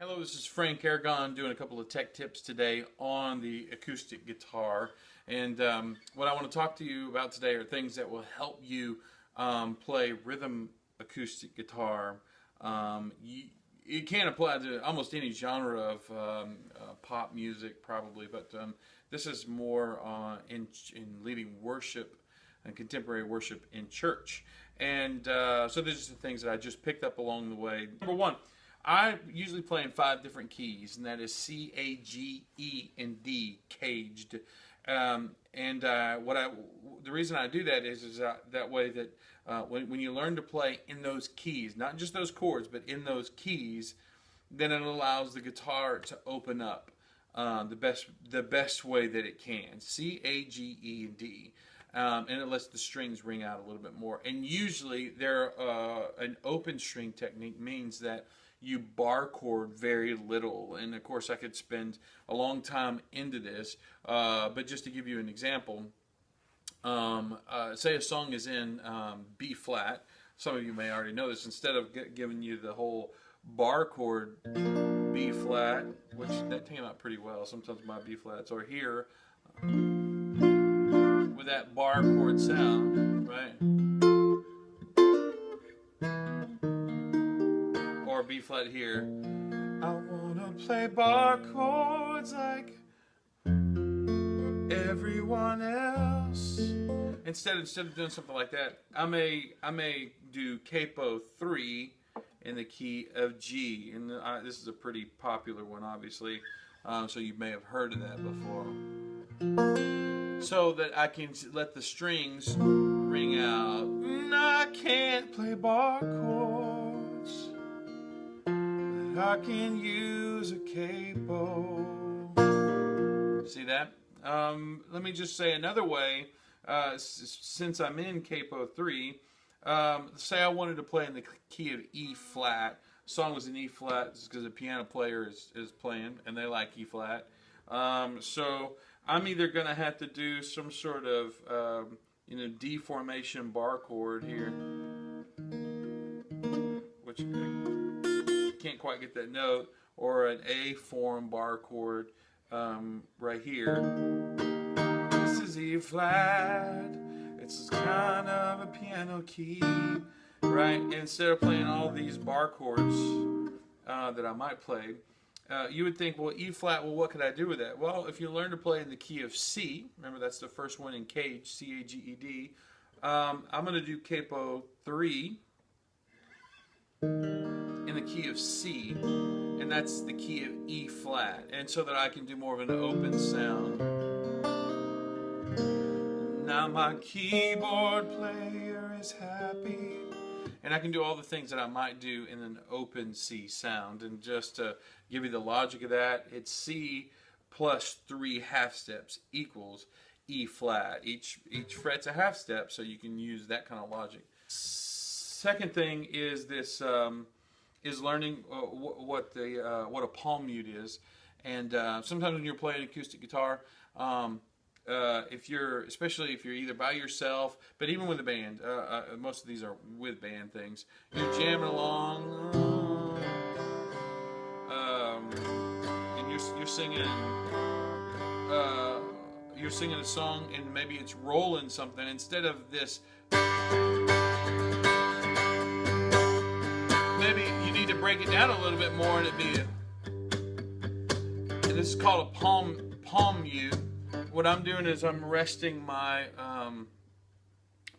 Hello, this is Frank Aragon doing a couple of tech tips today on the acoustic guitar. And what I want to talk to you about today are things that will help you play rhythm acoustic guitar. You can apply to almost any genre of pop music probably, but this is more in leading worship and contemporary worship in church. And so these are the things that I just picked up along the way. Number one, I usually play in 5 different keys, and that is C, A, G, E, and D, caged. The reason I do that is that way that when you learn to play in those keys, not just those chords, but in those keys, then it allows the guitar to open up the best way that it can. C, A, G, E, and D. And it lets the strings ring out a little bit more. And usually, an open string technique means that you bar chord very little. And of course, I could spend a long time into this, but just to give you an example, say a song is in B flat. Some of you may already know this. Instead of giving you the whole bar chord B flat, which that came out pretty well. Sometimes my B flats are here with that bar chord sound, right? Or B flat here. I wanna play bar chords like everyone else. Instead of doing something like that, I may do capo 3 in the key of G, and this is a pretty popular one, obviously. So you may have heard of that before. So that I can let the strings ring out. I can't play bar chords, but I can use a capo. See that? Let me just say another way. Since I'm in capo 3, say I wanted to play in the key of E flat. The song was in E flat because the piano player is playing, and they like E flat. So I'm either going to have to do some sort of D formation bar chord here, which I can't quite get that note, or an A form bar chord right here. This is E flat. It's kind of a piano key, right? Instead of playing all these bar chords that I might play, you would think, well, E flat, well, what could I do with that? Well, if you learn to play in the key of C, remember that's the first one in cage, C, A, G, E, D, I'm going to do capo 3 in the key of C, and that's the key of E flat, and so that I can do more of an open sound. Now my keyboard player is happy. And I can do all the things that I might do in an open C sound. And just to give you the logic of that, it's C plus 3 half steps equals E flat. Each fret's a half step, so you can use that kind of logic. Second thing is this is learning what a palm mute is. And sometimes when you're playing acoustic guitar, especially if you're either by yourself, but even with a band, most of these are with band things, you're jamming along, and you're singing a song, and maybe it's rolling something. Instead of this, maybe you need to break it down a little bit more, and and this is called a palm mute. What I'm doing is I'm resting my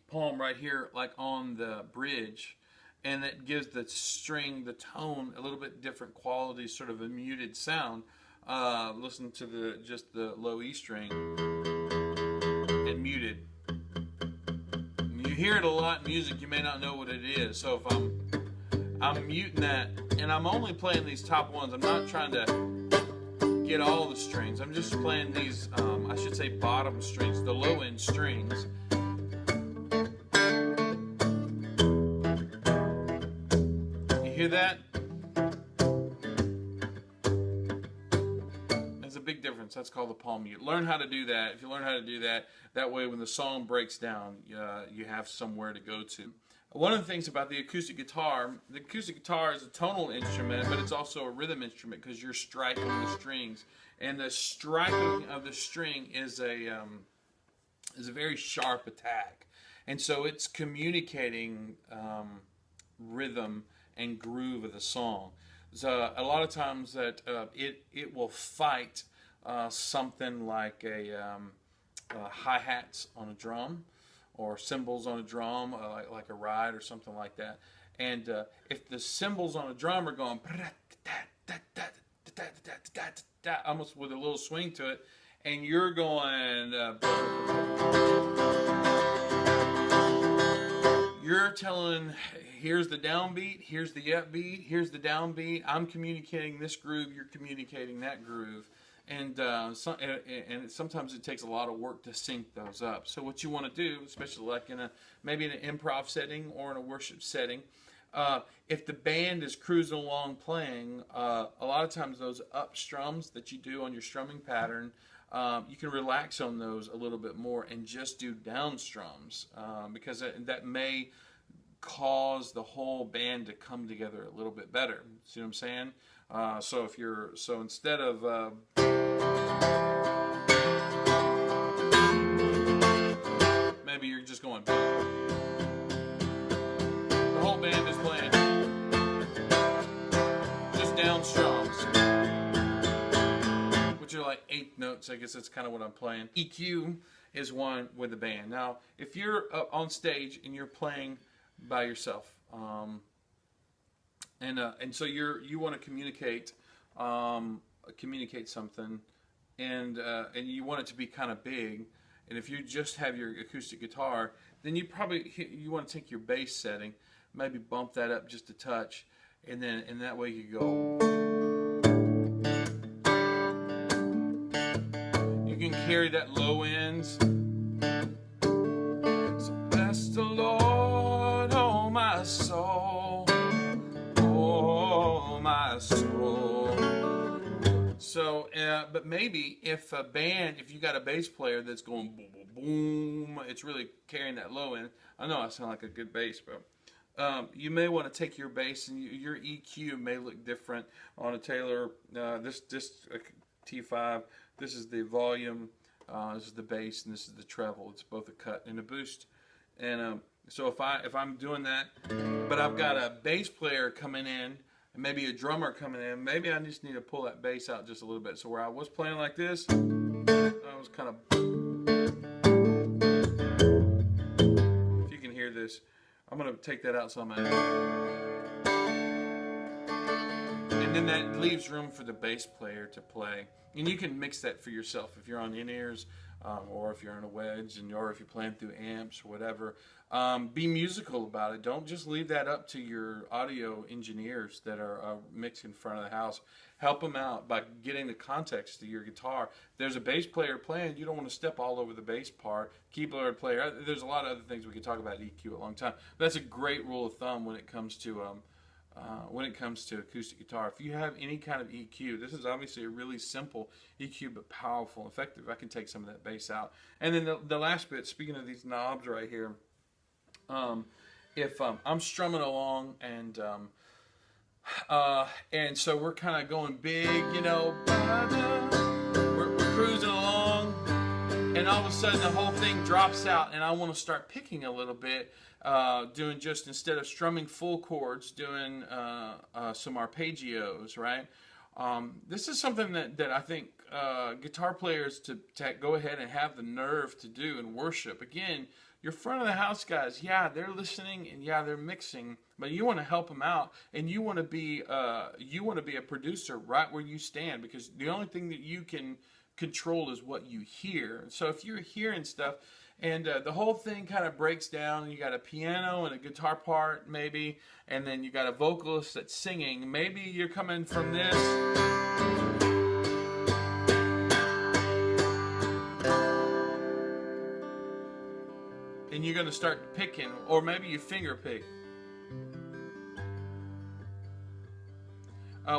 palm right here, like on the bridge, and it gives the string, the tone, a little bit different quality, sort of a muted sound. Listen to just the low E string and muted. You hear it a lot in music, you may not know what it is. So if I'm muting that, and I'm only playing these top ones. I'm not trying to get all the strings. I'm just playing these, I should say bottom strings, the low end strings. You hear that? There's a big difference. That's called the palm mute. Learn how to do that. If you learn how to do that, that way when the song breaks down, you have somewhere to go to. One of the things about the acoustic guitar is a tonal instrument, but it's also a rhythm instrument because you're striking the strings, and the striking of the string is a very sharp attack, and so it's communicating rhythm and groove of the song. So a lot of times that it will fight something like a hi-hats on a drum, or cymbals on a drum, like a ride or something like that. And if the cymbals on a drum are going almost with a little swing to it, and you're going, you're telling, here's the downbeat, here's the upbeat, here's the downbeat. I'm communicating this groove, you're communicating that groove. And sometimes it takes a lot of work to sync those up. So what you want to do, especially like maybe in an improv setting or in a worship setting, if the band is cruising along playing, a lot of times those up strums that you do on your strumming pattern, you can relax on those a little bit more and just do down strums, because that may cause the whole band to come together a little bit better. See what I'm saying? So instead of maybe you're just going, the whole band is playing just down strums, which are like eighth notes. I guess that's kind of what I'm playing. EQ is one with the band. Now, if you're on stage and you're playing by yourself, and so you want to communicate something, and you want it to be kind of big, and if you just have your acoustic guitar, then you want to take your bass setting, maybe bump that up just a touch, and that way you go. You can carry that low ends. So bless the Lord, oh my soul. Oh, my soul. So, but maybe if you got a bass player that's going boom, boom, boom, it's really carrying that low end. I know I sound like a good bass, but you may want to take your bass and your EQ may look different on a Taylor. This T5. This is the volume. This is the bass, and this is the treble. It's both a cut and a boost, and so if I'm doing that, but I've got a bass player coming in, and maybe a drummer coming in, maybe I just need to pull that bass out just a little bit. So where I was playing like this, I was kind of, if you can hear this, I'm going to take that out some, and then that leaves room for the bass player to play. And you can mix that for yourself if you're on in-ears, or if you're on a wedge, or if you're playing through amps or whatever. Be musical about it. Don't just leave that up to your audio engineers that are mixing in front of the house. Help them out by getting the context to your guitar. If there's a bass player playing, you don't want to step all over the bass part. Keyboard player, there's a lot of other things we could talk about EQ a long time. But that's a great rule of thumb when it comes to acoustic guitar. If you have any kind of EQ, this is obviously a really simple EQ, but powerful and effective. I can take some of that bass out. And then the last bit, speaking of these knobs right here, if I'm strumming along and so we're kind of going big, we're cruising along, and all of a sudden the whole thing drops out, and I want to start picking a little bit, doing just, instead of strumming full chords, doing some arpeggios, right? This is something that I think guitar players to go ahead and have the nerve to do in worship. Again, your front of the house guys, yeah, they're listening and yeah, they're mixing, but you want to help them out, and you want to be a producer right where you stand, because the only thing that you can control is what you hear. So if you're hearing stuff and the whole thing kind of breaks down, and you got a piano and a guitar part maybe, and then you got a vocalist that's singing, maybe you're coming from this, and you're going to start picking, or maybe you finger pick.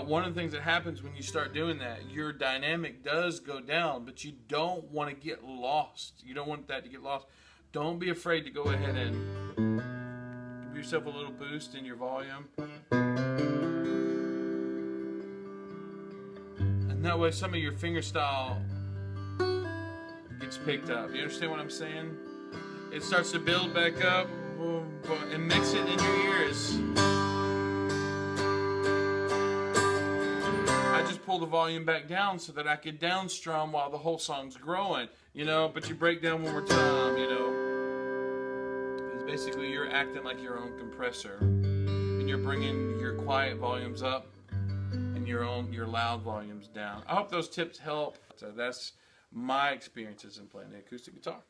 One of the things that happens when you start doing that, your dynamic does go down, but you don't want to get lost. You don't want that to get lost. Don't be afraid to go ahead and yourself a little boost in your volume. And that way some of your fingerstyle gets picked up. You understand what I'm saying? It starts to build back up, and mix it in your ears. I just pull the volume back down so that I could down strum while the whole song's growing, you know, but you break down one more time, you know. It's basically you're acting like your own compressor, and you're bringing your quiet volumes up and your loud volumes down. I hope those tips help. So that's my experiences in playing the acoustic guitar.